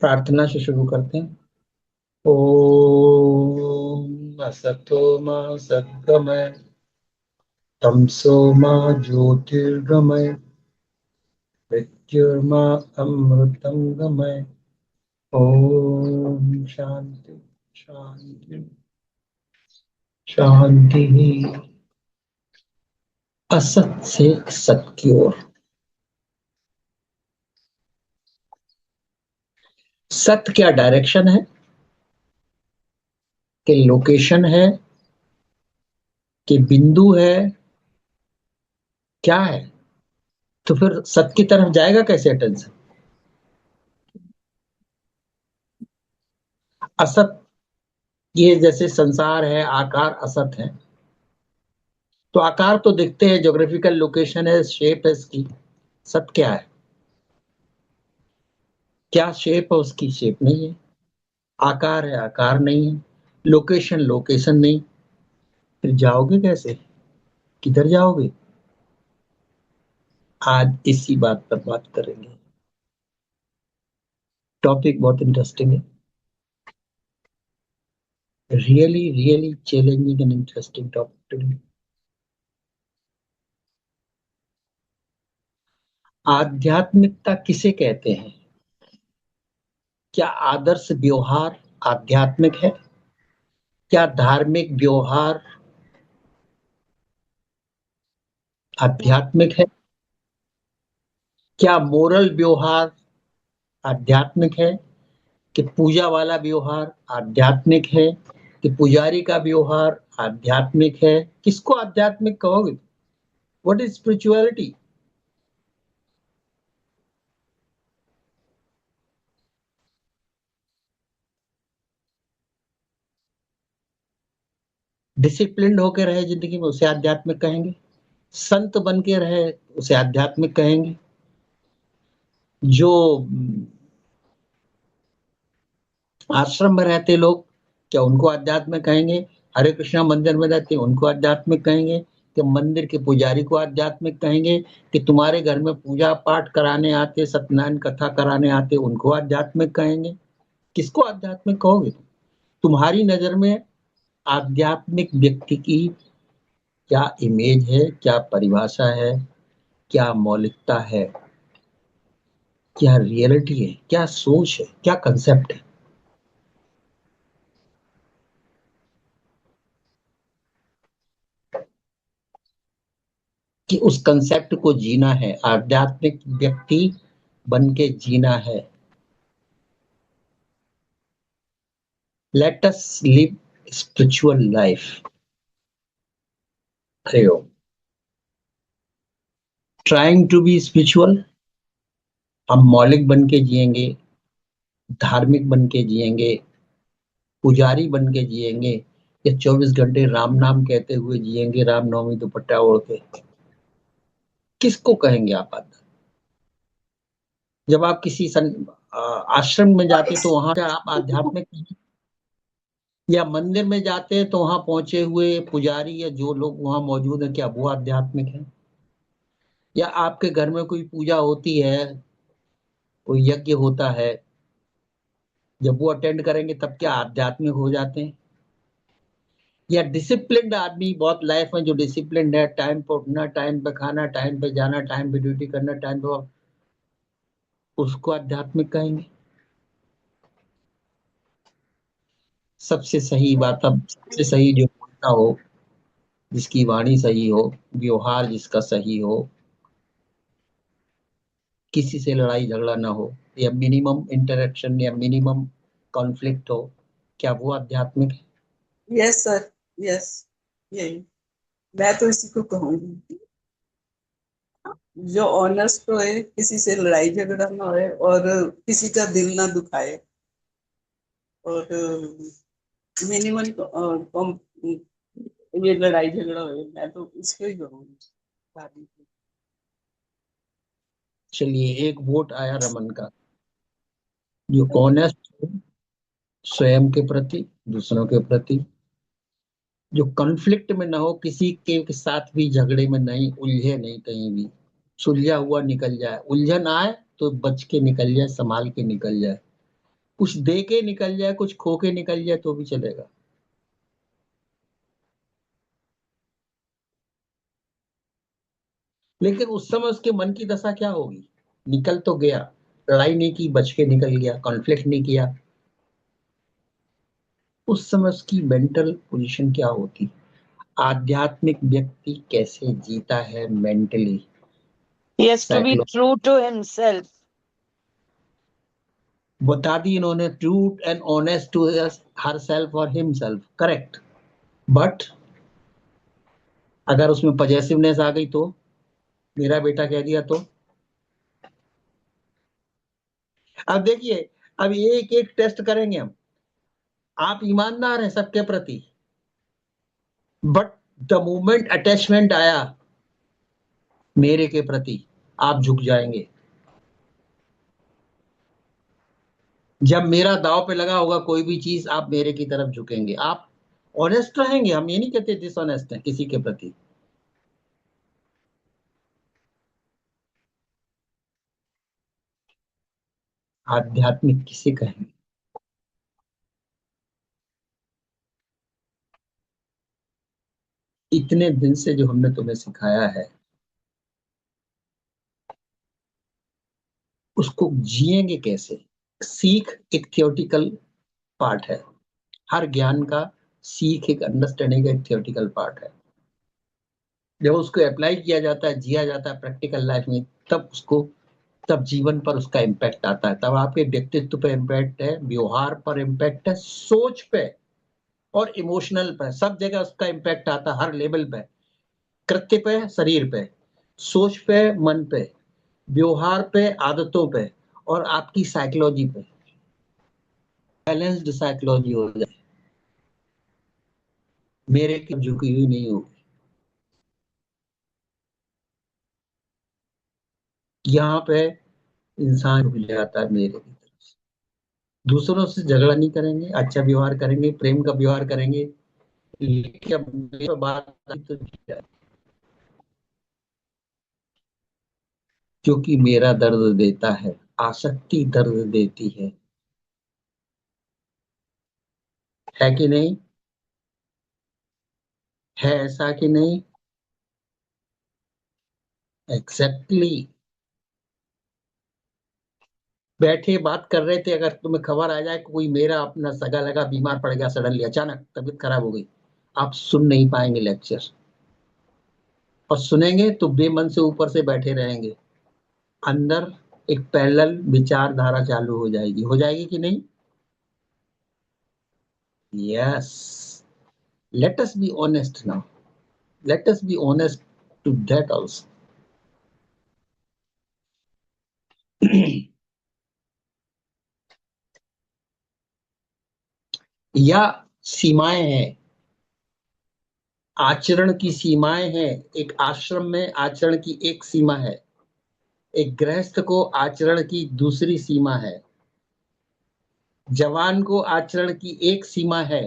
प्रार्थना से शुरू करते हैं। ओम असतो मा सद्गमय तमसो मा ज्योतिर्गमय मृत्युर्मा अमृतं गमय। ओम शांति शांति शांति। असत से सत की ओर। सत क्या डायरेक्शन है, कि लोकेशन है, कि बिंदु है, क्या है? तो फिर सत की तरफ जाएगा कैसे अटेंशन? असत, ये जैसे संसार है, आकार असत है। तो आकार तो दिखते हैं, ज्योग्राफिकल लोकेशन है, शेप है इसकी। सत क्या है? क्या शेप है उसकी? शेप नहीं है। आकार है, आकार नहीं है। लोकेशन, लोकेशन नहीं। फिर जाओगे कैसे? किधर जाओगे? आज इसी बात पर बात करेंगे। टॉपिक बहुत इंटरेस्टिंग है। Really really challenging and interesting topic today. आध्यात्मिकता किसे कहते हैं? क्या आदर्श व्यवहार आध्यात्मिक है? क्या धार्मिक व्यवहार आध्यात्मिक है? क्या मोरल व्यवहार आध्यात्मिक है? कि पूजा वाला व्यवहार आध्यात्मिक है? कि पुजारी का व्यवहार आध्यात्मिक है? किसको आध्यात्मिक कहोगे? What is spirituality? डिसिप्लिन होके रहे जिंदगी में, उसे आध्यात्मिक कहेंगे। संत बन के रहे, उसे आध्यात्मिक कहेंगे। जो आश्रम में रहते लोग, क्या उनको आध्यात्मिक कहेंगे? हरे कृष्णा मंदिर में रहते उनको आध्यात्मिक कहेंगे? कि मंदिर के पुजारी को आध्यात्मिक कहेंगे? कि तुम्हारे घर में पूजा पाठ कराने आते, सत्यनारायण कथा कराने आते, उनको आध्यात्मिक कहेंगे? किसको आध्यात्मिक कहोगे? तुम्हारी नजर में आध्यात्मिक व्यक्ति की क्या इमेज है, क्या परिभाषा है, क्या मौलिकता है, क्या रियलिटी है, क्या सोच है, क्या कंसेप्ट है? कि उस कंसेप्ट को जीना है, आध्यात्मिक व्यक्ति बन के जीना है। Let us live spiritual life. Hari Om. Trying to be spiritual. हम मौलिक बन के जिएंगे, धार्मिक बन के जिएंगे, पुजारी बन के जिएंगे, या 24 घंटे राम नाम कहते हुए जिएंगे, रामनवमी दुपट्टा ओढ़ के? किसको कहेंगे आप आध्यात्मिक? जब आप किसी आश्रम में जाते तो वहां क्या आप आध्यात्मिक नहीं? या मंदिर में जाते हैं तो वहां पहुंचे हुए पुजारी या जो लोग वहां मौजूद है, क्या वो आध्यात्मिक है? या आपके घर में कोई पूजा होती है, कोई यज्ञ होता है, जब वो अटेंड करेंगे तब क्या आध्यात्मिक हो जाते हैं? या डिसिप्लिन्ड आदमी बहुत लाइफ में जो डिसिप्लिन्ड है, टाइम पे उठना, टाइम पे खाना, टाइम पे जाना, टाइम पे ड्यूटी करना, टाइम पे, उसको आध्यात्मिक कहेंगे? सबसे सही बात, अब सबसे सही जो बोलता हो, जिसकी वाणी सही हो, व्यवहार जिसका सही हो, किसी से लड़ाई झगड़ा ना हो, या मिनिमम इंटरेक्शन या मिनिमम कॉन्फ्लिक्ट हो, क्या वो आध्यात्मिक है? यस सर, यस, यही मैं तो इसी को कहूंगी। जो ऑनेस्ट होए, किसी से लड़ाई झगड़ा ना होए और किसी का दिल ना दुखाए, और मिनिमम ये लड़ाई झगड़ा होए, मैं तो इसको ही कहूंगी। चलिए, एक वोट आया रमन का। जो ऑनेस्ट हो, स्वयं के प्रति, दूसरों के प्रति, जो कॉन्फ्लिक्ट में ना हो, किसी के साथ भी झगड़े में नहीं उलझे, नहीं कहीं भी सुलझा हुआ निकल जाए, उलझन आए तो बच के निकल जाए, संभाल के निकल जाए। कुछ दे के निकल जाए, कुछ खो के निकल जाए तो भी चलेगा। लेकिन उस समय उसके मन की दशा क्या होगी? निकल तो गया, लड़ाई नहीं की, बच के निकल गया, कॉन्फ्लिक्ट नहीं किया। उस समय उसकी मेंटल पोजीशन क्या होती? आध्यात्मिक व्यक्ति कैसे जीता है mentally, He has to be psychology true to himself. बता दी इन्होंने, true and honest to her self और हिमसेल्फ, करेक्ट। बट अगर उसमें पजेसिवनेस आ गई तो, मेरा बेटा कह दिया तो, अब देखिए, अब एक एक टेस्ट करेंगे हम। आप ईमानदार हैं सबके प्रति, बट द मोमेंट अटैचमेंट आया मेरे के प्रति, आप झुक जाएंगे। जब मेरा दांव पे लगा होगा कोई भी चीज, आप मेरे की तरफ झुकेंगे। आप ऑनेस्ट रहेंगे, हम ये नहीं कहते डिसऑनेस्ट हैं किसी के प्रति। आध्यात्मिक किसे कहेंगे? इतने दिन से जो हमने तुम्हें सिखाया है, उसको जिएंगे कैसे? सीख एक थियोटिकल पार्ट है, हर ज्ञान का सीख एक अंडरस्टैंडिंग का एक थियोटिकल पार्ट है। जब उसको अप्लाई किया जाता है, जिया जाता है प्रैक्टिकल लाइफ में, तब जीवन पर उसका इम्पैक्ट आता है। तब आपके व्यक्तित्व पर इम्पैक्ट है, व्यवहार पर इम्पैक्ट है, सोच पे और इमोशनल पे, सब जगह उसका इम्पैक्ट आता है, हर लेवल पे। कृत्य पे, शरीर पे, सोच पे, मन पे, व्यवहार पे, आदतों पे, और आपकी साइकोलॉजी पे। बैलेंस्ड साइकोलॉजी हो जाए, मेरे की झुकी हुई नहीं होगी। यहाँ पे इंसान झुक जाता है मेरे की तरफ से। दूसरों से झगड़ा नहीं करेंगे, अच्छा व्यवहार करेंगे, प्रेम का व्यवहार करेंगे। लेकिन अब मेरे पे बात आई तो क्योंकि मेरा दर्द देता है, आसक्ति दर्द देती है कि नहीं? है ऐसा कि नहीं? एग्जैक्टली। बैठे बात कर रहे थे, अगर तुम्हें खबर आ जाए कि कोई मेरा अपना सगा लगा बीमार पड़ गया, सडनली अचानक तबीयत खराब हो गई, आप सुन नहीं पाएंगे लेक्चर। और सुनेंगे तो बेमन से ऊपर से बैठे रहेंगे, अंदर एक पैरेलल विचारधारा चालू हो जाएगी कि नहीं? Yes. Let us be honest now, let us be honest to that also. या सीमाएं हैं, आचरण की सीमाएं हैं। एक आश्रम में आचरण की एक सीमा है, एक गृहस्थ को आचरण की दूसरी सीमा है, जवान को आचरण की एक सीमा है,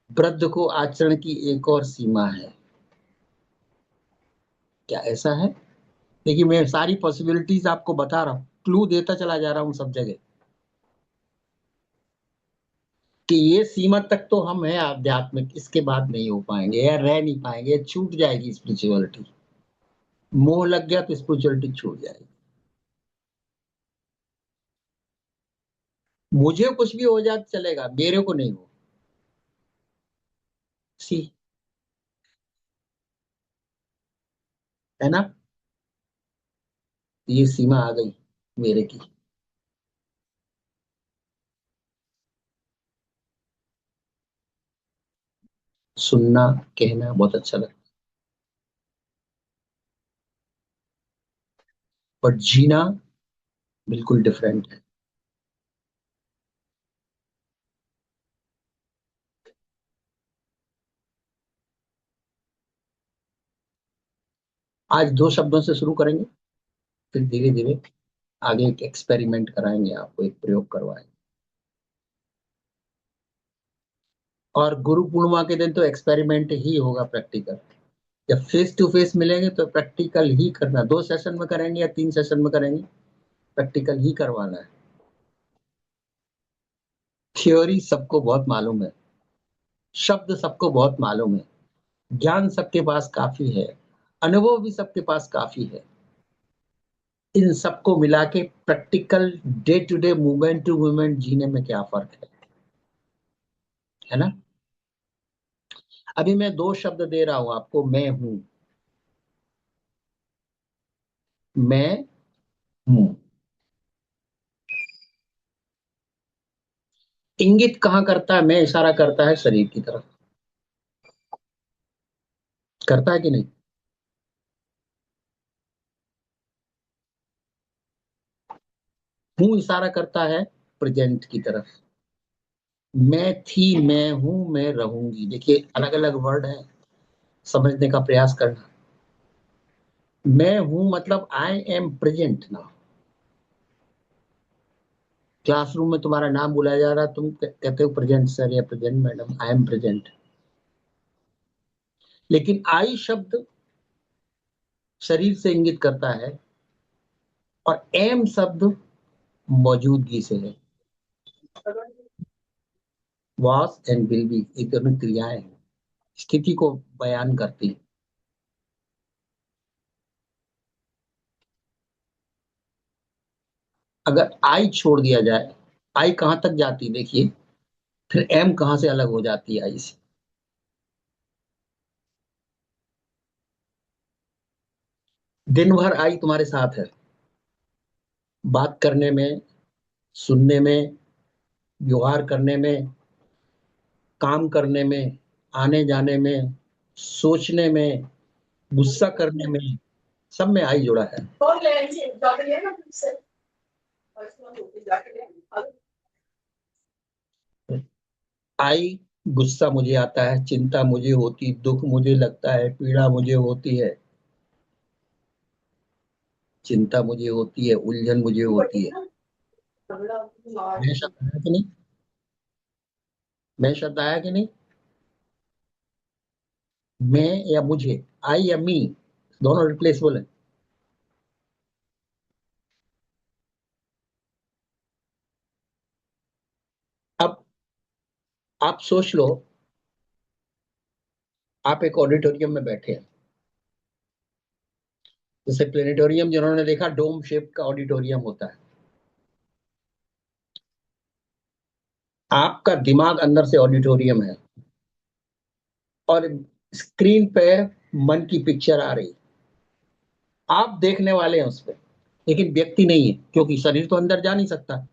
वृद्ध को आचरण की एक और सीमा है। क्या ऐसा है? देखिए, मैं सारी पॉसिबिलिटीज आपको बता रहा हूँ, क्लू देता चला जा रहा हूँ सब जगह, कि ये सीमा तक तो हम हैं आध्यात्मिक, इसके बाद नहीं हो पाएंगे या रह नहीं पाएंगे, छूट जाएगी स्पिरिचुअलिटी। मोह लग गया तो स्पिरिचुअलिटी छूट जाएगी। मुझे कुछ भी हो जाए चलेगा, मेरे को नहीं हो। सी, है ना? ये सीमा आ गई मेरे की। सुनना, कहना बहुत अच्छा लगता, बट जीना बिल्कुल डिफरेंट है। आज दो शब्दों से शुरू करेंगे, फिर धीरे धीरे आगे एक एक्सपेरिमेंट कराएंगे, आपको एक प्रयोग करवाएंगे। और गुरु पूर्णिमा के दिन तो एक्सपेरिमेंट ही होगा, प्रैक्टिकल। जब फेस टू फेस मिलेंगे तो प्रैक्टिकल ही करना, 2 सेशन में करेंगे या 3 सेशन में करेंगे, प्रैक्टिकल ही करवाना है। थ्योरी सबको बहुत मालूम है, शब्द सबको बहुत मालूम है, ज्ञान सबके पास काफी है, अनुभव भी सबके पास काफी है। इन सबको मिला के practical day to day, movement to movement जीने में क्या फर्क है ना? अभी मैं 2 शब्द दे रहा हूं आपको, मैं हूं, मैं हूं। इंगित कहां करता है? मैं इशारा करता है शरीर की तरफ, करता है कि नहीं? हूं इशारा करता है प्रेजेंट की तरफ। मैं थी, मैं हूं, मैं रहूंगी। देखिए अलग अलग वर्ड है, समझने का प्रयास करना। मैं हूं मतलब I am present now. Classroom में तुम्हारा नाम बुलाया जा रहा, तुम कहते हो प्रेजेंट सर या present madam, I am present. लेकिन आई शब्द शरीर से इंगित करता है और एम शब्द मौजूदगी से है। वॉस एंड विल बी, ये दोनों क्रियाएं हैं, स्थिति को बयान करती हैं। अगर आई छोड़ दिया जाए, आई कहां तक जाती देखिए, फिर एम कहां से अलग हो जाती है आई से। दिन भर आई तुम्हारे साथ है, बात करने में, सुनने में, व्यवहार करने में, काम करने में, आने जाने में, सोचने में, गुस्सा करने में, सब में आई जुड़ा है। आई, गुस्सा मुझे आता है, चिंता मुझे होती, दुख मुझे लगता है, पीड़ा मुझे होती है, चिंता मुझे होती है, उलझन मुझे होती है। मैं शब्द आया कि नहीं? मैं शब्द आया कि नहीं? मैं या मुझे, आई या मी, दोनों रिप्लेसेबल है। अब आप सोच लो, आप एक ऑडिटोरियम में बैठे हैं, जैसे प्लेनेटोरियम जिन्होंने देखा, डोम शेप का ऑडिटोरियम होता है। आपका दिमाग अंदर से ऑडिटोरियम है और स्क्रीन पे मन की पिक्चर आ रही, आप देखने वाले हैं उस पर, लेकिन व्यक्ति नहीं है, क्योंकि शरीर तो अंदर जा नहीं सकता।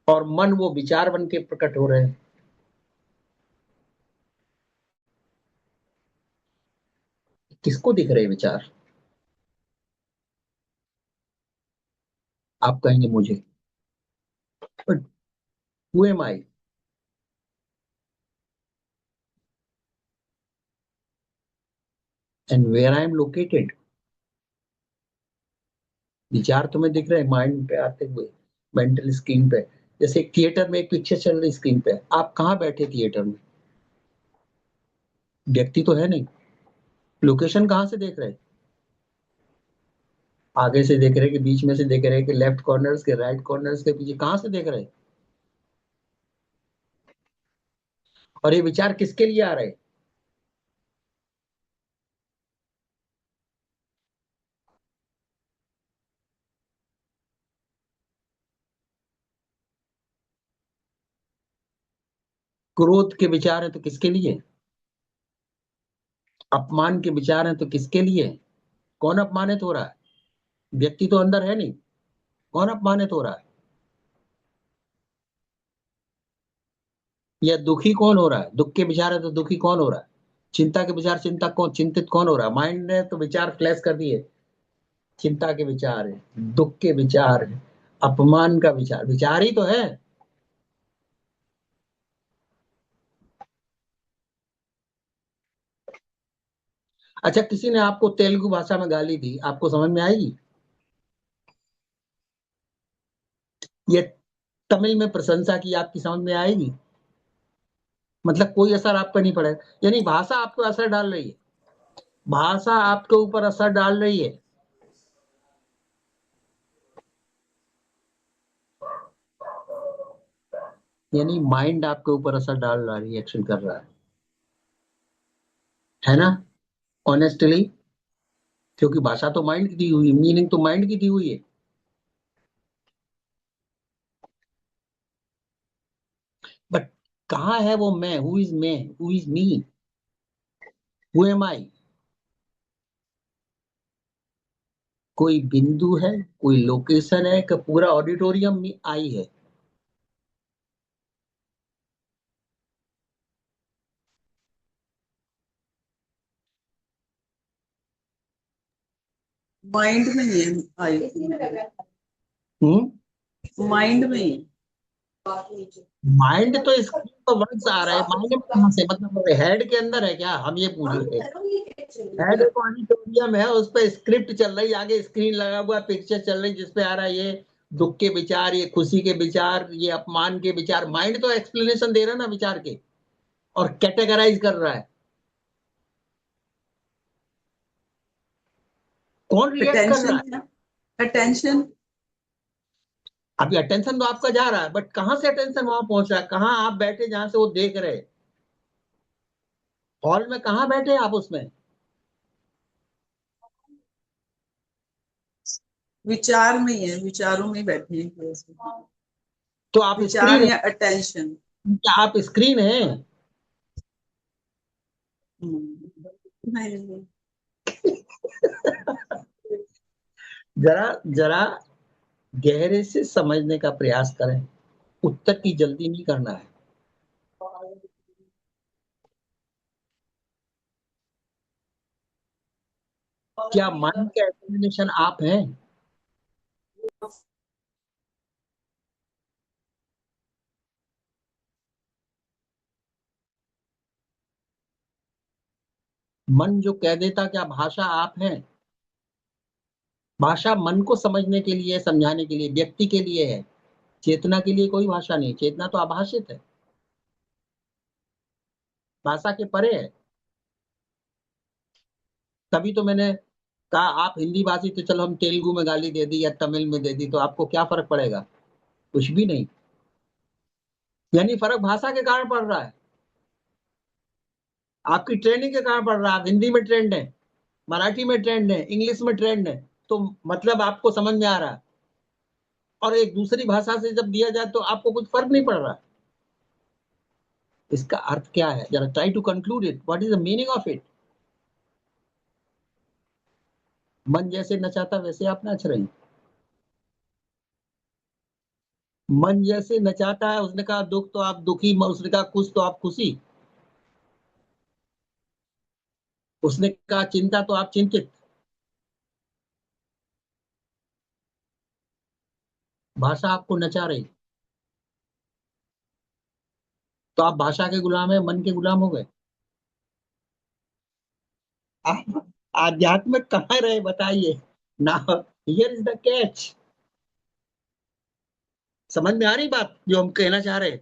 और मन वो विचार बन के प्रकट हो रहे हैं। किसको दिख रहे हैं विचार? आप कहेंगे मुझे, but who am I? And where I am located? विचार तुम्हें दिख रहे हैं माइंड पे आते हुए, मेंटल स्क्रीन पे। जैसे एक थिएटर में एक पिक्चर चल रही स्क्रीन पे, आप कहाँ बैठे थिएटर में? व्यक्ति तो है नहीं, लोकेशन कहाँ से देख रहे हैं? आगे से देख रहे हैं कि बीच में से देख रहे हैं कि लेफ्ट कॉर्नर्स के, राइट कॉर्नर्स के, पीछे कहाँ से देख रहे हैं? और ये विचार किसके लिए आ रहे हैं? क्रोध के विचार हैं तो किसके लिए? अपमान के विचार हैं तो किसके लिए? कौन अपमानित हो रहा है? व्यक्ति तो अंदर है नहीं, कौन अपमानित हो रहा है? या दुखी कौन हो रहा है? दुख के विचार है तो दुखी कौन हो रहा है? चिंता के विचार, चिंता कौन, चिंतित कौन हो रहा है? माइंड ने तो विचार फ्लैश कर दिए, चिंता के विचार है, दुख के विचार है, अपमान का विचार, विचार ही तो है। अच्छा, किसी ने आपको तेलुगु भाषा में गाली दी, आपको समझ में आएगी? ये तमिल में प्रशंसा की, आपकी समझ में आएगी? मतलब कोई असर आप पे नहीं पड़ेगा, यानी भाषा आपको असर डाल रही है, भाषा आपके ऊपर असर डाल रही है। यानी माइंड आपके ऊपर असर डाल रहा है, रिएक्शन कर रहा है ना, ऑनेस्टली, क्योंकि भाषा तो माइंड की दी हुई है, मीनिंग तो माइंड की दी हुई है। बट कहाँ है वो मैं, who is me, who am I? कोई बिंदु है, कोई लोकेशन है, कि पूरा ऑडिटोरियम में आई है? माइंड में ही है आई, माइंड में ही। माइंड तो स्क्रीन पर वर्ड्स आ रहे हैं, माइंड में कहाँ से, मतलब हेड के अंदर है क्या, हम ये पूछ रहे हैं। हेड एक ऑडिटोरियम है, उस पर स्क्रिप्ट चल रही है, आगे स्क्रीन लगा हुआ, पिक्चर चल रही जिसपे आ रहा है ये दुख के विचार, ये खुशी के विचार, ये अपमान के विचार। माइंड तो एक्सप्लेनेशन दे रहा है ना विचार के, और कैटेगराइज कर रहा है। कौन रिएक्ट कर रहा है? Attention, attention. अभी अटेंशन तो आपका जा रहा है, बट कहां से अटेंशन वहां पहुंच रहा है? कहाँ आप बैठे जहां से वो देख रहे, हॉल में कहाँ बैठे आप उसमें? विचार में ही है, विचारों में बैठे हैं ऐसे। तो आप विचार स्क्रीन है, या अटेंशन। क्या आप स्क्रीन है? नहीं। जरा जरा गहरे से समझने का प्रयास करें, उत्तर की जल्दी नहीं करना है। क्या माइंड का एक्सप्लेनेशन आप हैं? मन जो कह देता, क्या भाषा आप हैं? भाषा मन को समझने के लिए, समझाने के लिए, व्यक्ति के लिए है। चेतना के लिए कोई भाषा नहीं, चेतना तो आभाषित है, भाषा के परे है। तभी तो मैंने कहा आप हिंदी भाषी, तो चलो हम तेलुगु में गाली दे दी या तमिल में दे दी, तो आपको क्या फर्क पड़ेगा? कुछ भी नहीं। यानी फर्क भाषा के कारण पड़ रहा है, आपकी ट्रेनिंग के कारण पड़ रहा है। आप हिंदी में ट्रेंड है, मराठी में ट्रेंड है, इंग्लिश में ट्रेंड है, तो मतलब आपको समझ में आ रहा है। और एक दूसरी भाषा से जब दिया जाए तो आपको कुछ फर्क नहीं पड़ रहा। इसका अर्थ क्या है? जरा try to conclude it, what is the meaning of it? मन जैसे नचाता वैसे आप नाच रही। मन जैसे नचाता है, उसने कहा दुख तो आप दुखी, उसने कहा खुश तो आप खुशी, उसने कहा चिंता तो आप चिंतित। भाषा आपको नचा रही, तो आप भाषा के गुलाम है, मन के गुलाम हो गए। आप आध्यात्मिक कहाँ रहे बताइए ना? Here is the catch. समझ में आ रही बात जो हम कहना चाह रहे हैं?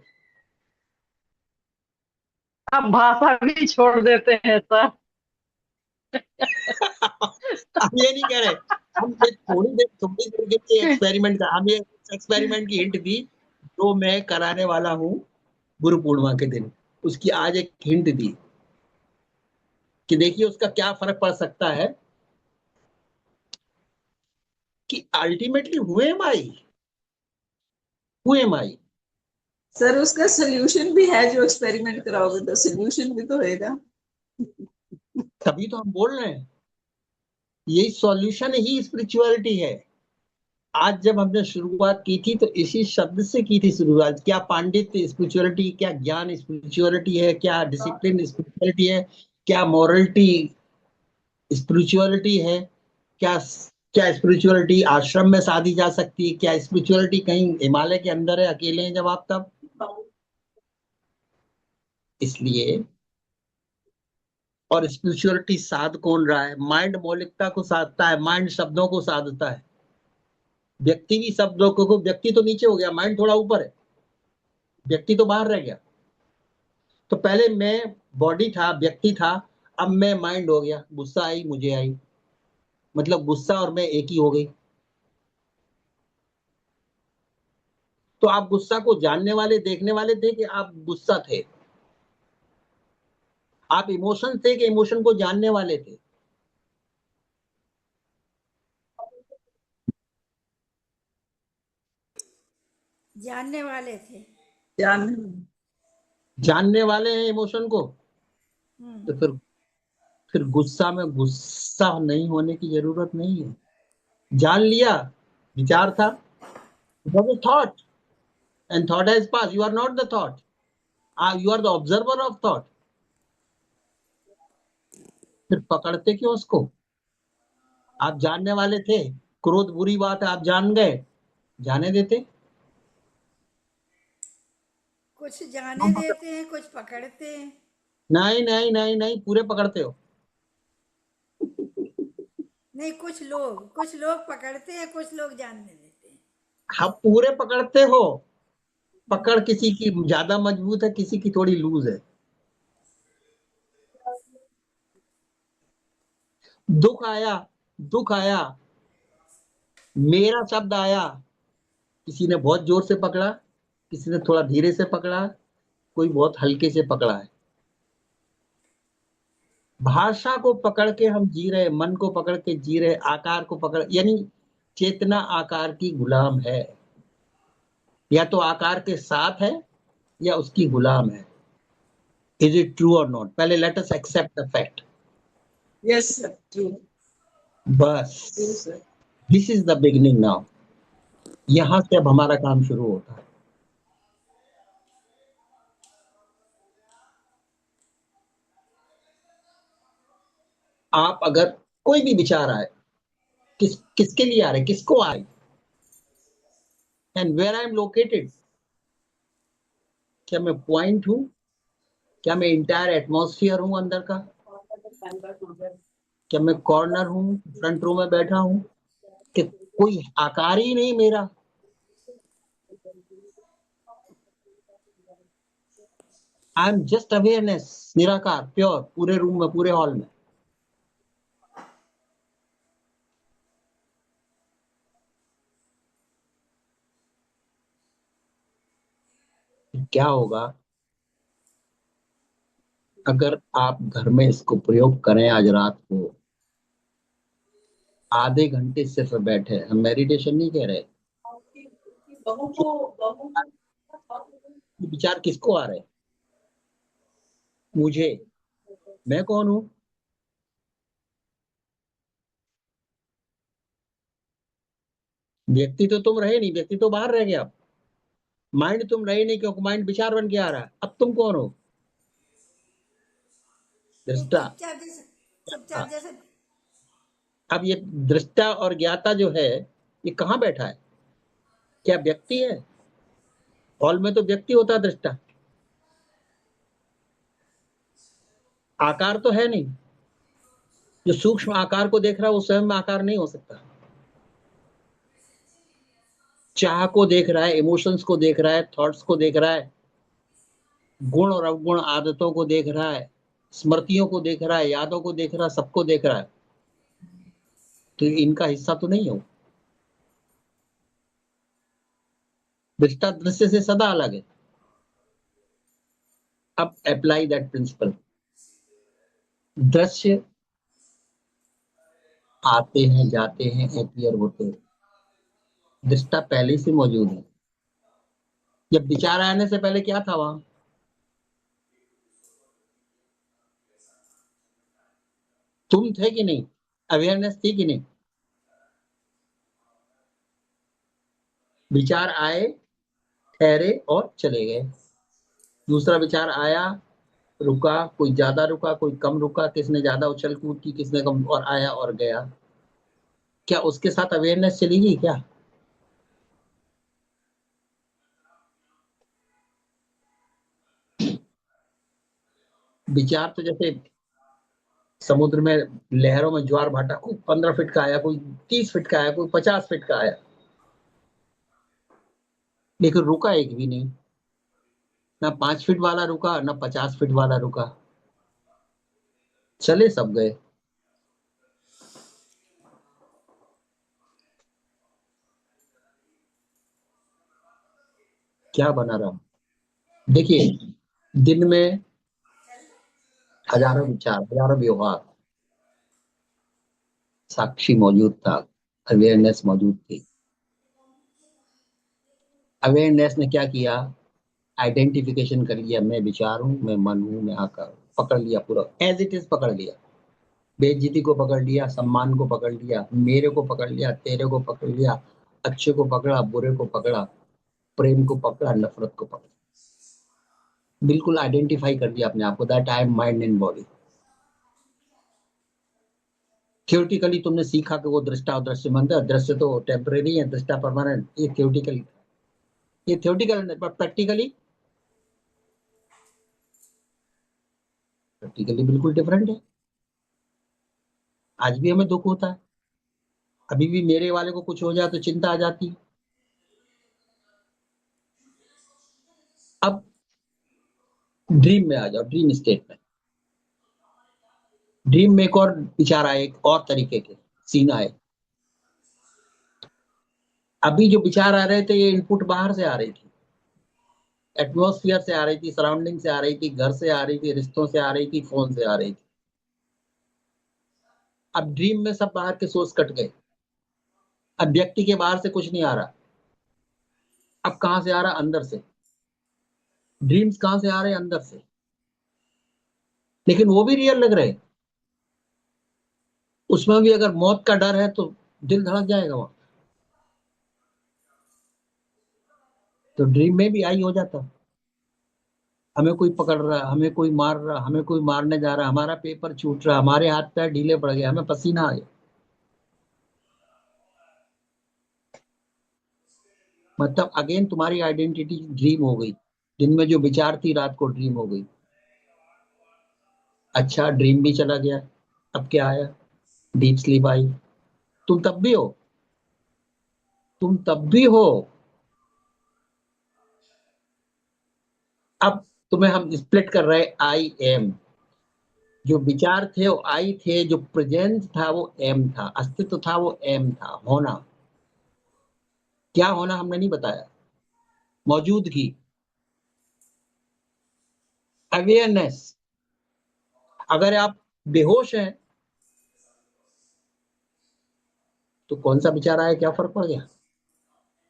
हम भाषा भी छोड़ देते हैं सर। हम ये नहीं कह रहे, हम ये थोड़ी देर के लिए एक्सपेरिमेंट का, हम ये एक्सपेरिमेंट की हिंट दी जो मैं कराने वाला हूँ गुरु पूर्णिमा के दिन। उसकी आज एक हिंट दी कि देखिए उसका क्या फर्क पड़ सकता है, कि ultimately who am I. Sir उसका सोल्यूशन भी है, जो एक्सपेरिमेंट कराओगे तो सोल्यूशन भी तो होएगा। तभी तो हम बोल रहे हैं, यही सॉल्यूशन ही स्पिरिचुअलिटी है। आज जब हमने शुरुआत की थी तो इसी शब्द से की थी शुरुआत। क्या पांडित्य स्पिरिचुअलिटी, क्या ज्ञान स्पिरिचुअलिटी है, क्या डिसिप्लिन स्पिरिचुअलिटी है, क्या मॉरलिटी स्पिरिचुअलिटी है, क्या क्या स्पिरिचुअलिटी आश्रम में साधी जा सकती है, क्या स्पिरिचुअलिटी कहीं हिमालय के अंदर है, अकेले हैं जब आप तब। इसलिए, और स्पिरिचुअलिटी साध कौन रहा है? माइंड मौलिकता को साधता है, माइंड शब्दों को साधता है। व्यक्ति भी शब्दों को, व्यक्ति तो नीचे हो गया, माइंड थोड़ा ऊपर है, व्यक्ति तो बाहर रह गया। तो पहले मैं बॉडी था, व्यक्ति था, अब मैं माइंड हो गया, गुस्सा आई मुझे आई, मतलब गुस्सा और मैं एक ही हो गई। तो आप गुस्सा को जानने वाले, देखने वाले थे कि आप गुस्सा थे? आप इमोशन थे कि इमोशन को जानने वाले थे? जानने वाले थे। जान जानने वाले हैं इमोशन को, हम्म। तो फिर गुस्सा में गुस्सा नहीं होने की जरूरत नहीं है। जान लिया, विचार था, thought, and thought has pass, you are not the thought, you are the observer of thought. फिर पकड़ते क्यों उसको? आप जानने वाले थे, क्रोध बुरी बात है, आप जान गए, जाने देते। कुछ जाने देते हैं, कुछ पकड़ते हैं। नहीं नहीं नहीं नहीं, पूरे पकड़ते हो। नहीं, कुछ लोग पकड़ते हैं, कुछ लोग जानने देते हैं। आप पूरे पकड़ते हो। पकड़ किसी की ज्यादा मजबूत है, किसी की थोड़ी लूज है। दुख आया, दुख आया, मेरा शब्द आया, किसी ने बहुत जोर से पकड़ा, किसी ने थोड़ा धीरे से पकड़ा, कोई बहुत हल्के से पकड़ा है। भाषा को पकड़ के हम जी रहे, मन को पकड़ के जी रहे, आकार को पकड़, यानी चेतना आकार की गुलाम है। या तो आकार के साथ है या उसकी गुलाम है। इज इट ट्रू और नॉट? पहले let us accept the fact. Yes sir, true बस, true sir. This is the beginning now. यहां से अब हमारा काम शुरू होता है। आप अगर कोई भी विचार आए, किसके लिए आ रहे, किसको आए, and where I am located, क्या मैं पॉइंट हूं, क्या मैं इंटायर एटमॉस्फेयर हूं अंदर का, क्या मैं कॉर्नर हूं, फ्रंट रो में बैठा हूं, कि कोई आकार ही नहीं मेरा। आई एम जस्ट अवेयरनेस, निराकार, प्योर, पूरे रूम में, पूरे हॉल में। क्या होगा अगर आप घर में इसको प्रयोग करें? आज रात को आधे घंटे सिर्फ बैठे, हम मेडिटेशन नहीं कह रहे। विचार किसको आ रहे? मुझे। मैं कौन हूं? व्यक्ति तो तुम रहे नहीं, व्यक्ति तो बाहर रह गया। अब माइंड तुम रहे नहीं, क्योंकि माइंड विचार बन के आ रहा है। अब तुम कौन हो? एक दृष्टा। चुपचाप जैसे। अब ये दृष्टा और ज्ञाता जो है, ये कहाँ बैठा है? क्या व्यक्ति है? हॉल में तो व्यक्ति होता है, दृष्टा। आकार तो है नहीं। जो सूक्ष्म आकार को देख रहा है वो स्वयं में आकार नहीं हो सकता। चाह को देख रहा है, इमोशंस को देख रहा है, थॉट्स को देख रहा है, गुण और अवगुण आदतों को देख रहा है, स्मृतियों को देख रहा है, यादों को देख रहा है, सबको देख रहा है। तो इनका हिस्सा तो नहीं हो। दृष्टा दृश्य से सदा अलग है। अब अप्लाई दैट प्रिंसिपल। दृश्य आते हैं, जाते हैं, अपीयर होते हैं। दृष्टा पहले से मौजूद है। जब विचार आने से पहले क्या था वहां? तुम थे कि नहीं? अवेयरनेस थी कि नहीं? विचार आए, ठहरे और चले गए। दूसरा विचार आया, रुका, कोई ज्यादा रुका, कोई कम रुका, किसने ज्यादा उछल कूद की, किसने कम, और आया और गया। क्या उसके साथ अवेयरनेस चली गई क्या? विचार तो जैसे समुद्र में, लहरों में ज्वार भाटा, कोई 15 फीट का आया, कोई 30 फीट का आया, कोई 50 फीट का आया, लेकिन रुका एक भी नहीं। ना 5 फीट वाला रुका, ना 50 फीट वाला रुका, चले सब गए। क्या बना रहा? देखिए, दिन में हजारों विचार, हजारों व्यवहार, साक्षी मौजूद था, अवेयरनेस मौजूद थी। अवेयरनेस ने क्या किया? आइडेंटिफिकेशन कर लिया, मैं विचार हूं, मैं मन हूं, मैं आकर पकड़ लिया, पूरा एज इट इज पकड़ लिया। बेइज्जती को पकड़ लिया, सम्मान को पकड़ लिया, मेरे को पकड़ लिया, तेरे को पकड़ लिया, अच्छे को पकड़ा, बुरे को पकड़ा, प्रेम को पकड़ा, नफरत को पकड़ा। बिल्कुल आइडेंटिफाई कर दिया अपने आप को, that I am mind and body. Theoretically तुमने सीखा कि वो दृष्टा और दृश्यमंत है, दृश्य तो टेम्परेरी है, दृष्टा परमानेंट। ये थियोरिटिकली, ये थियोरिटिकल, पर प्रैक्टिकली बिल्कुल डिफरेंट है। आज भी हमें दुख होता है, अभी भी मेरे वाले को कुछ हो जाए तो चिंता आ जाती है। अब ड्रीम में आ जाओ, ड्रीम स्टेट में। ड्रीम में एक और विचार आए, एक और तरीके के सीन आए। अभी जो विचार आ रहे थे, ये इनपुट बाहर से आ रही थी, एटमॉस्फेयर से आ रही थी, सराउंडिंग से आ रही थी, घर से आ रही थी, रिश्तों से आ रही थी, फोन से आ रही थी। अब ड्रीम में सब बाहर के सोर्स कट गए, अब व्यक्ति के बाहर से कुछ नहीं आ रहा। अब कहां से आ रहा? अंदर से। ड्रीम्स कहां से आ रहे हैं? अंदर से। लेकिन वो भी रियल लग रहे हैं। उसमें भी अगर मौत का डर है तो दिल धड़क जाएगा वहां। तो ड्रीम में भी आई हो जाता, हमें कोई पकड़ रहा, हमें कोई मार रहा, हमें कोई मारने जा रहा, हमारा पेपर छूट रहा, हमारे हाथ पैर ढीले पड़ गए, हमें पसीना आ गया। मतलब अगेन तुम्हारी आइडेंटिटी ड्रीम हो गई। दिन में जो विचार थी, रात को ड्रीम हो गई। अच्छा, ड्रीम भी चला गया, अब क्या आया? Deep sleep I. तुम तब भी हो, तुम तब भी हो। अब तुम्हें हम स्प्लिट कर रहे, आई एम। जो विचार थे वो आई थे, जो प्रेजेंस था वो एम था, अस्तित्व था वो एम था, होना। क्या होना हमने नहीं बताया। मौजूदगी, अवेयरनेस। अगर आप बेहोश हैं तो कौन सा विचार आए, क्या फर्क पड़ गया?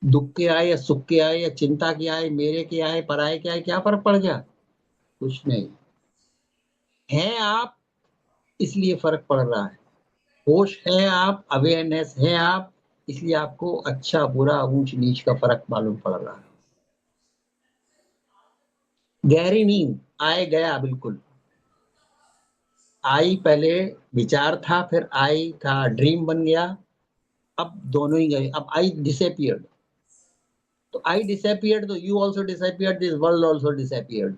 दुख के आए या सुख के आए या चिंता के आए, मेरे के आए, पराये के आए, क्या फर्क पड़ गया? कुछ नहीं। हैं आप, इसलिए फर्क पड़ रहा है। होश है आप, अवेयरनेस है आप, इसलिए आपको अच्छा बुरा ऊंच नीच का फर्क मालूम पड़ रहा है। गहरी नींद, आए गया बिल्कुल। आई पहले विचार था, फिर आई था ड्रीम बन गया। अब दोनों ही गए, अब आई डिसअपियर्ड। तो आई डिसअपियर्ड तो you also disappeared, this world also disappeared.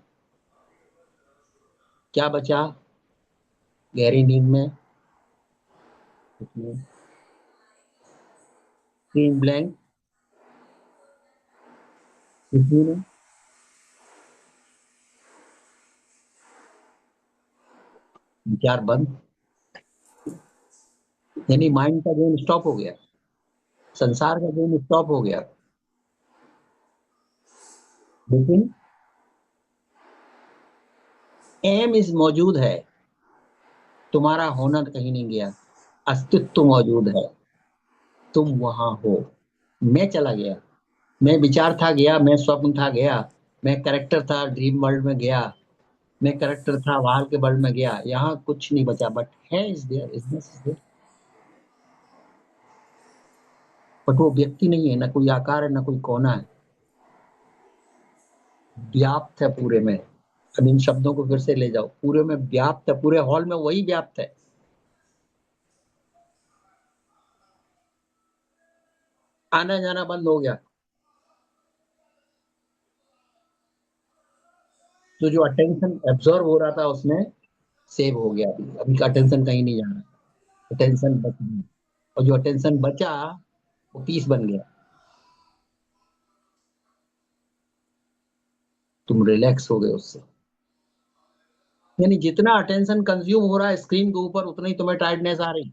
क्या बचा गहरी नींद में? स्क्रीन ब्लैंक, किसी ने विचार बंद, यानी माइंड का गेम स्टॉप हो गया, संसार का गेम स्टॉप हो गया। लेकिन एम इस मौजूद है, तुम्हारा होना कहीं नहीं गया, अस्तित्व मौजूद है, तुम वहां हो। मैं चला गया, मैं विचार था गया, मैं स्वप्न था गया, मैं करेक्टर था ड्रीम वर्ल्ड में गया, मैं करेक्टर था बाहर के वर्ल्ड में गया, यहाँ कुछ नहीं बचा, बट है is there, is there. But वो व्यक्ति नहीं है, ना कोई आकार है, ना कोई कोना है, व्याप्त है पूरे में। अब इन शब्दों को फिर से ले जाओ, पूरे में व्याप्त है, पूरे हॉल में वही व्याप्त है। आना जाना बंद हो गया, तो जो अटेंशन एब्जॉर्ब हो रहा था उसमें सेव हो गया। अभी अभी का अटेंशन कहीं नहीं जा रहा, अटेंशन बच गया, और जो अटेंशन बचा वो पीस बन गया। तुम रिलैक्स हो गए उससे, यानी जितना अटेंशन कंज्यूम हो रहा है स्क्रीन के ऊपर, उतना ही तुम्हें टायर्डनेस आ रही।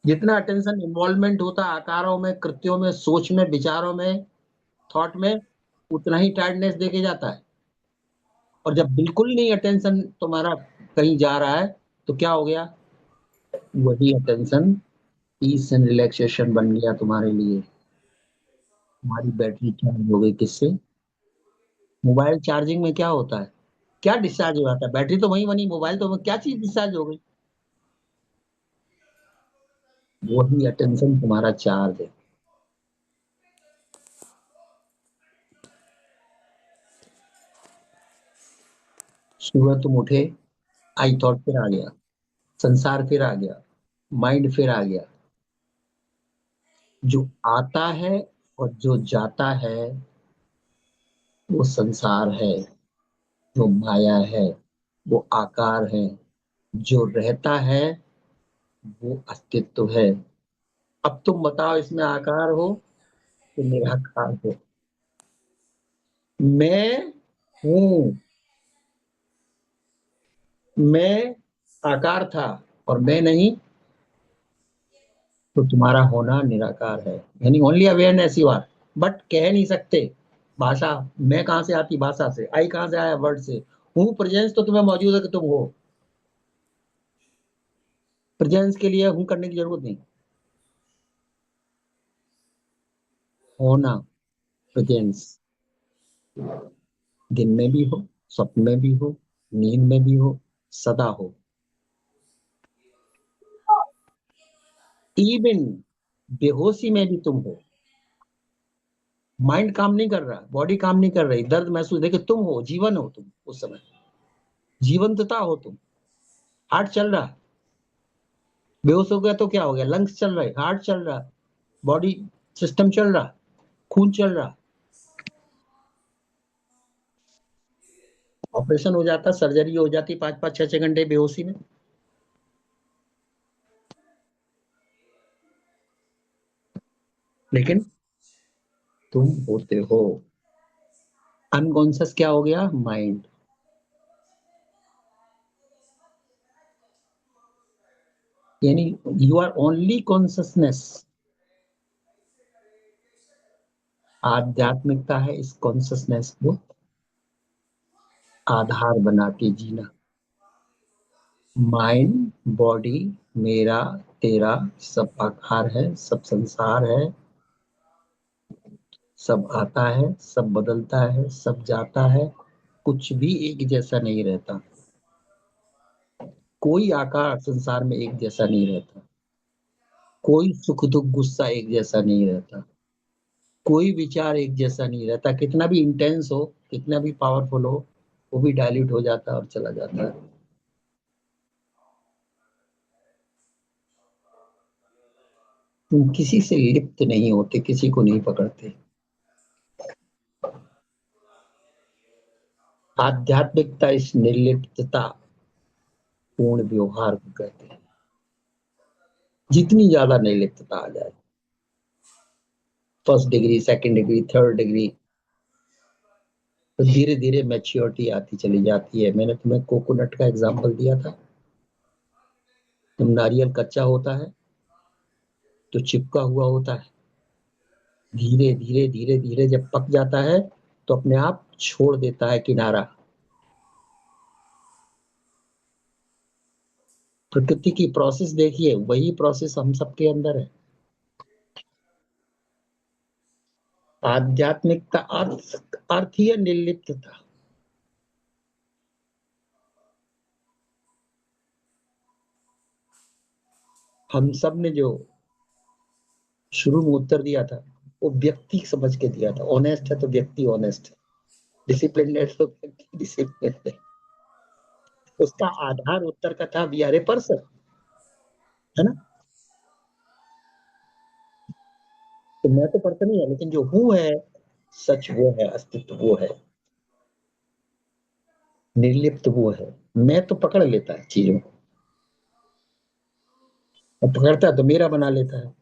जितना अटेंशन इन्वॉल्वमेंट होता है आकारों में, कृत्यों में, सोच में, विचारों में, थॉट में, उतना ही टायर्डनेस देके जाता है। और जब बिल्कुल नहीं अटेंशन तुम्हारा कहीं जा रहा है तो क्या हो गया, वही अटेंशन पीस एंड रिलैक्सेशन बन गया तुम्हारे लिए। तुम्हारी बैटरी चार्ज हो गई किससे? मोबाइल चार्जिंग में क्या होता है, क्या डिस्चार्ज हो जाता है? बैटरी तो वही बनी, मोबाइल तो क्या चीज डिस्चार्ज हो गई? वही अटेंशन तुम्हारा चार्ज है। सुबह तुम उठे, आई थॉट फिर आ गया, संसार फिर आ गया, माइंड फिर आ गया। जो आता है और जो जाता है वो संसार है, जो माया है वो आकार है, जो रहता है वो अस्तित्व है। अब तुम बताओ इसमें आकार हो कि निराकार हो? मैं हूं, मैं आकार था और मैं नहीं, तो तुम्हारा होना निराकार है। यानी only awareness you are, but कह नहीं सकते। भाषा, मैं कहाँ से आती? भाषा से। आई कहाँ से आया? वर्ड से। हूँ, प्रेजेंस तो तुम्हें मौजूद है कि तुम हो। प्रेजेंस के लिए हूँ करने की जरूरत नहीं। होना, प्रेजेंस, दिन में भी हो, स्वप्न में भी हो, नींद में भी हो, सदा हो। इवन बेहोशी में भी तुम हो। माइंड काम नहीं कर रहा, बॉडी काम नहीं कर रही, दर्द महसूस, देखिए तुम हो, जीवन हो तुम उस समय, जीवंतता हो तुम। हार्ट चल रहा, बेहोश हो गया तो क्या हो गया? लंग्स चल रहे, हार्ट चल रहा, बॉडी सिस्टम चल रहा, खून चल रहा। ऑपरेशन हो जाता, सर्जरी हो जाती 5-5 6-6 घंटे बेहोशी में। लेकिन तुम होते हो। अनकॉन्शियस क्या हो गया? माइंड। यानी यू आर ओनली कॉन्शियसनेस। आध्यात्मिकता है इस कॉन्शियसनेस को आधार बना के जीना। माइंड, बॉडी, मेरा, तेरा, सब आकार है, सब संसार है, सब आता है, सब बदलता है, सब जाता है, कुछ भी एक जैसा नहीं रहता। कोई आकार संसार में एक जैसा नहीं रहता। कोई सुख दुख गुस्सा एक जैसा नहीं रहता। कोई विचार एक जैसा नहीं रहता। कितना भी इंटेंस हो, कितना भी पावरफुल हो, वो भी डाइल्यूट हो जाता है और चला जाता है। तुम किसी से लिप्त नहीं होते, किसी को नहीं पकड़ते। आध्यात्मिकता इस निर्लिप्तता पूर्ण व्यवहार को कहते हैं। जितनी ज्यादा निर्लिप्तता आ जाए, first degree, second degree, third degree, तो धीरे धीरे मैच्योरिटी आती चली जाती है। मैंने तुम्हें कोकोनट का एग्जांपल दिया था। जब नारियल कच्चा होता है तो चिपका हुआ होता है, धीरे धीरे धीरे धीरे जब पक जाता है तो अपने आप छोड़ देता है किनारा। प्रकृति की प्रोसेस देखिए, वही प्रोसेस हम सबके अंदर है। आध्यात्मिकता अर्थ ही है निर्लिप्तता। हम सब ने जो शुरू में उत्तर दिया था वो व्यक्ति समझ के दिया था। ऑनेस्ट है तो व्यक्ति ऑनेस्ट है, डिसिप्लिन है तो व्यक्ति डिसिप्लिन है। उसका आधार उत्तर का था वी आर ए पर्सन, है ना? तो मैं तो पर्सन ही है, लेकिन जो हूँ है, सच वो है, अस्तित्व वो है, निर्लिप्त वो है। मैं तो पकड़ लेता है चीजों को, और पकड़ता है तो मेरा बना लेता है।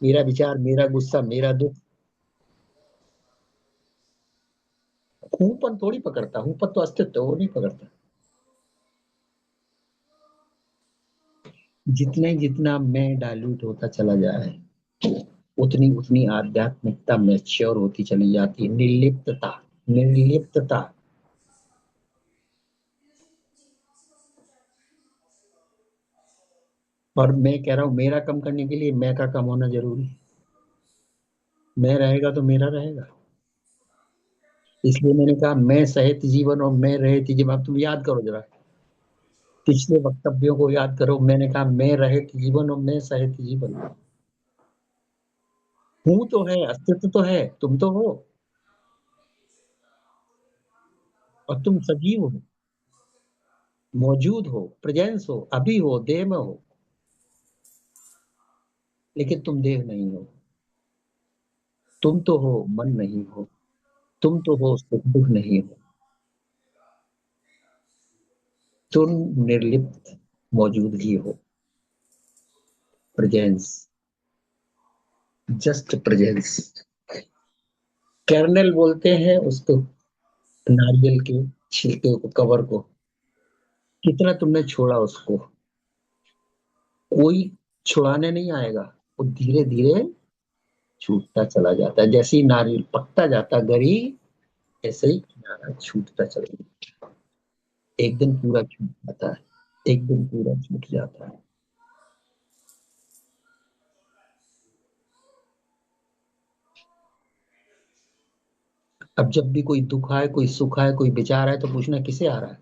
मेरा विचार, मेरा गुस्सा, मेरा दुख। हूंपन थोड़ी पकड़ता, हूंपन तो अस्तित्व, वो नहीं पकड़ता। जितना जितना मैं डाइल्यूट होता चला जाए, उतनी उतनी आध्यात्मिकता मैच्योर होती चली जाती है। निर्लिप्तता, निर्लिप्तता। और मैं कह रहा हूं, मेरा कम करने के लिए मैं का कम होना जरूरी है। मैं रहेगा तो मेरा रहेगा। इसलिए मैंने कहा मैं सहित जीवन और मैं रहित जीवन। अब तुम याद करो जरा, पिछले वक्तव्यों को याद करो। मैंने कहा मैं रहित जीवन और मैं सहित जीवन। हूं तो है, अस्तित्व तो है, तुम तो हो, और तुम सजीव हो, मौजूद हो, प्रेजेंस हो, अभी हो, देह में हो। लेकिन तुम देह नहीं हो। तुम तो हो, मन नहीं हो। तुम तो हो, सुख दुख नहीं हो। तुम निर्लिप्त मौजूदगी हो, प्रेजेंस, जस्ट प्रेजेंस। कर्नेल बोलते हैं उसको, नारियल के छिलके को, कवर को। कितना तुमने छोड़ा उसको, कोई छुड़ाने नहीं आएगा। वो धीरे धीरे छूटता चला जाता है। जैसे ही नारियल पकता जाता गरी, ऐसे ही किनारा छूटता चला जाता है। एक दिन पूरा छूट जाता है, एक दिन पूरा छूट जाता है। अब जब भी कोई दुख आए, कोई सुख आए, कोई विचार आए, तो पूछना किसे आ रहा है,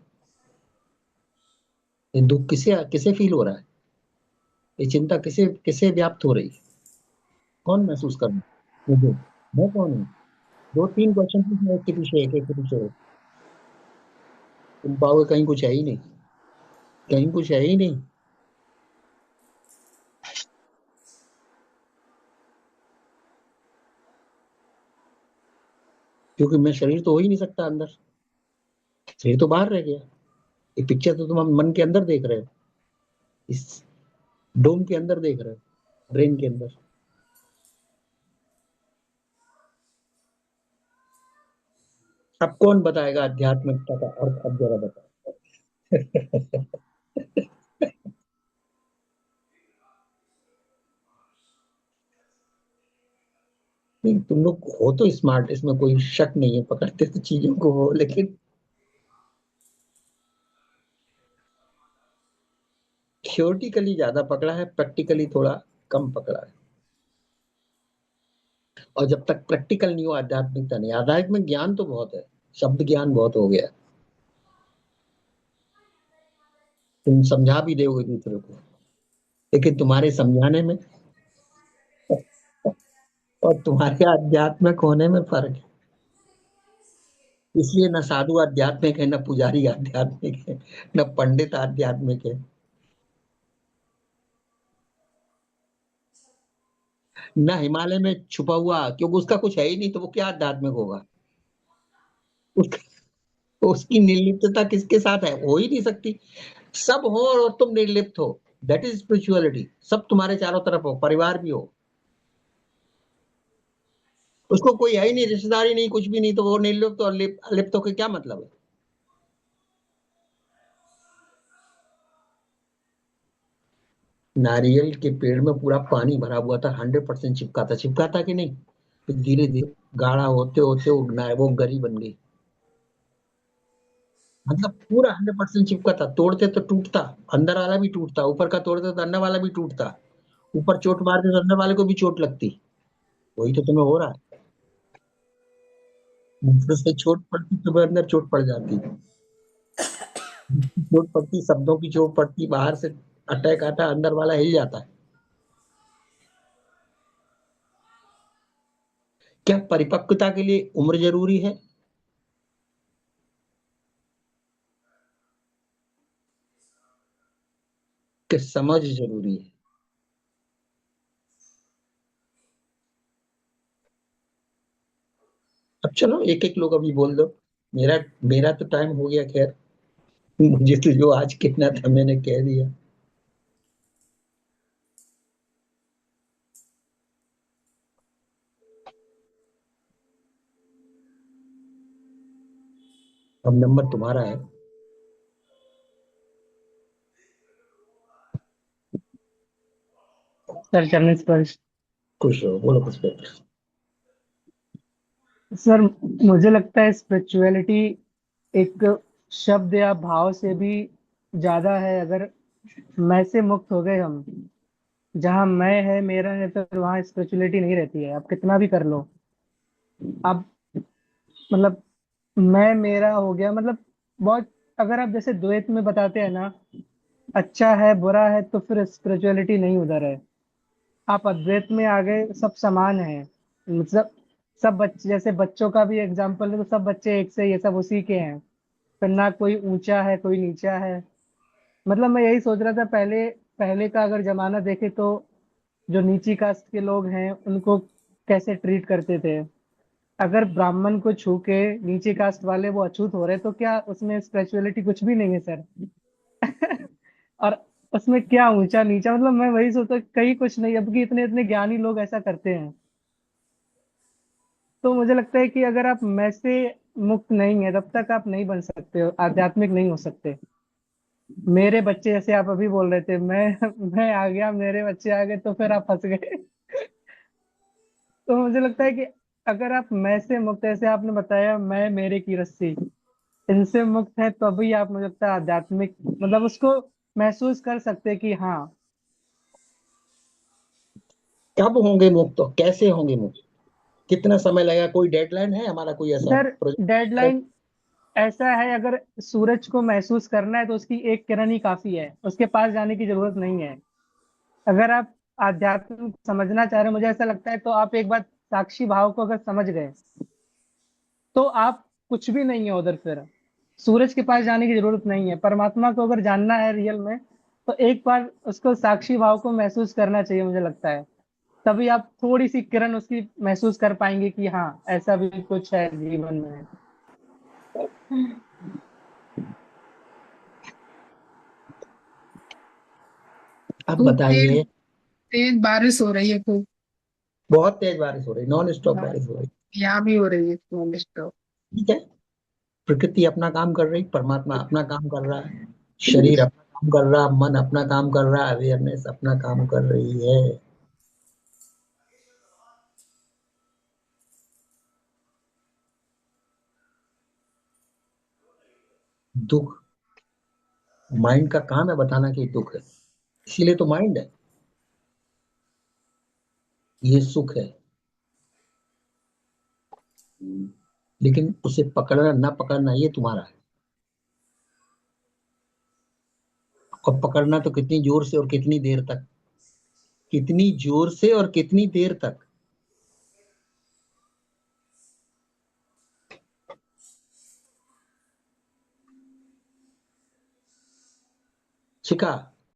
ये दुख किसे किसे फील हो रहा है, ये चिंता किसे किसे व्याप्त हो रही है, कौन महसूस कर रहा है मुझे, मैं कौन हूँ। दो तीन क्वेश्चन पूछना, एक के पीछे एक, एक के पीछे एक। तुम पाओगे कहीं कुछ है ही नहीं, कहीं कुछ है ही नहीं। क्योंकि मैं शरीर तो हो ही नहीं सकता अंदर, शरीर तो बाहर रह गया। ये पिक्चर तो तुम मन के अंदर देख रहे हो, इस डोम के अंदर देख रहे हो, ब्रेन के अंदर। अब कौन बताएगा आध्यात्मिकता का अर्थ, अब जरा बताओ। नहीं, तुम लोग हो तो स्मार्ट, इसमें कोई शक नहीं है, पकड़ते तो चीजों को हो, लेकिन थियोरटिकली ज्यादा पकड़ा है, प्रैक्टिकली थोड़ा कम पकड़ा है। और जब तक प्रैक्टिकल नहीं हो, आध्यात्मिकता नहीं। आध्यात्मिक ज्ञान तो बहुत है, शब्द ज्ञान बहुत हो गया, तुम समझा भी दोगे दूसरे को, लेकिन तुम्हारे समझाने में और तुम्हारे आध्यात्मिक होने में फर्क है। इसलिए न साधु आध्यात्मिक है, न पुजारी आध्यात्मिक है, न पंडित आध्यात्मिक है, न हिमालय में छुपा हुआ, क्योंकि उसका कुछ है ही नहीं, तो वो क्या आध्यात्मिक होगा। उसका, उसकी निर्लिप्तता किसके साथ है, हो ही नहीं सकती। सब हो और तुम निर्लिप्त हो, दैट इज स्पिरिचुअलिटी। सब तुम्हारे चारों तरफ हो, परिवार भी हो, उसको कोई है ही नहीं, रिश्तेदारी नहीं, कुछ भी नहीं, तो वो निर्लिप्त और लिप्त होकर क्या मतलब है। नारियल के पेड़ में पूरा पानी भरा हुआ था, 100% चिपका था, चिपका था कि नहीं। फिर धीरे धीरे गाढ़ा होते होते वो गरी बन गई। मतलब पूरा 100% चिपका था, तोड़ते तो टूटता, अंदर वाला भी टूटता, ऊपर का तोड़ते तो अंदर वाला भी टूटता, ऊपर चोट मारते तो अंदर वाले को भी चोट लगती। वही तो तुम्हें हो रहा है, ऊपर से चोट पड़ती, तुम्हें अंदर चोट पड़ जाती, चोट पड़ती, शब्दों की चोट पड़ती, बाहर से अटैक आता, अंदर वाला हिल जाता है। क्या परिपक्वता के लिए उम्र जरूरी है, कि समझ जरूरी है। अब चलो एक एक लोग अभी बोल दो। मेरा मेरा तो टाइम हो गया, खैर। मुझे तो जो आज कहना था मैंने कह दिया। अब नंबर तुम्हारा है। सर चरण स्पर्श। खुश रहो, बोलो कुछ पे। सर मुझे लगता है स्पिरिचुअलिटी एक शब्द या भाव से भी ज्यादा है। अगर मैं से मुक्त हो गए हम, जहाँ मैं है मेरा है, फिर वहाँ स्पिरिचुअलिटी नहीं रहती है, आप कितना भी कर लो। आप मतलब मैं मेरा हो गया मतलब बहुत। अगर आप जैसे द्वैत में बताते हैं ना, अच्छा है बुरा है, तो फिर स्पिरिचुअलिटी नहीं उधर है। आप अद्वैत में आ गए, सब समान है। मतलब सब बच्चे, जैसे बच्चों का भी एग्जाम्पल है, तो सब बच्चे एक से, ये सब उसी के हैं। फिर ना कोई ऊंचा है कोई नीचा है। मतलब मैं यही सोच रहा था, पहले पहले का अगर जमाना देखे तो जो नीची कास्ट के लोग हैं उनको कैसे ट्रीट करते थे। अगर ब्राह्मण को छू के नीचे कास्ट वाले वो अछूत हो रहे, तो क्या उसमें स्पिरिचुअलिटी कुछ भी नहीं है सर। और उसमें क्या ऊंचा नीचा, मतलब मैं वही सोचता कहीं कुछ नहीं, अब कि इतने इतने ज्ञानी लोग ऐसा करते हैं। तो मुझे लगता है कि अगर आप मैं से मुक्त नहीं है तब तक आप नहीं बन सकते हो, आध्यात्मिक नहीं हो सकते। मेरे बच्चे, जैसे आप अभी बोल रहे थे, मैं आ गया मेरे बच्चे आ गए, तो फिर आप फंस गए। तो मुझे लगता है कि अगर आप मैं से मुक्त, ऐसे आपने बताया मैं मेरे की रस्सी, इनसे मुक्त है, तभी आप मुझे लगता है आध्यात्मिक मतलब उसको महसूस कर सकते हैं कि हाँ। कब होंगे मुक्त, तो कैसे होंगे मुक्त, कितना समय लगेगा, कोई डेडलाइन है हमारा, कोई ऐसा सर प्रोजेक्ट? डेडलाइन ऐसा है, अगर सूरज को महसूस करना है तो उसकी एक किरण ही काफी है, उसके पास जाने की जरूरत नहीं है। अगर आप आध्यात्म समझना चाह रहे हो, मुझे ऐसा लगता है, तो आप एक बार साक्षी भाव को अगर समझ गए, तो आप कुछ भी नहीं है उधर। फिर सूरज के पास जाने की जरूरत नहीं है। परमात्मा को अगर जानना है रियल में, तो एक बार उसको साक्षी भाव को महसूस करना चाहिए मुझे लगता है। तभी आप थोड़ी सी किरण उसकी महसूस कर पाएंगे कि हाँ ऐसा भी कुछ है जीवन में। अब खूब तेज बताइए। तेज बारिश हो रही है खूब। बहुत तेज बारिश हो रही, नॉन स्टॉप हाँ, बारिश हो रही। यहाँ भी हो रही है खूब स्टॉक। ठीक है, प्रकृति अपना काम कर रही, परमात्मा अपना काम कर रहा है, शरीर अपना काम कर रहा, मन अपना काम कर रहा, अवेयरनेस अपना काम कर रही है। दुख, माइंड का काम है बताना कि दुख है, इसीलिए तो माइंड है। ये सुख है, लेकिन उसे पकड़ना ना पकड़ना ये तुम्हारा है। और पकड़ना तो कितनी जोर से और कितनी देर तक, कितनी जोर से और कितनी देर तक। शिखा,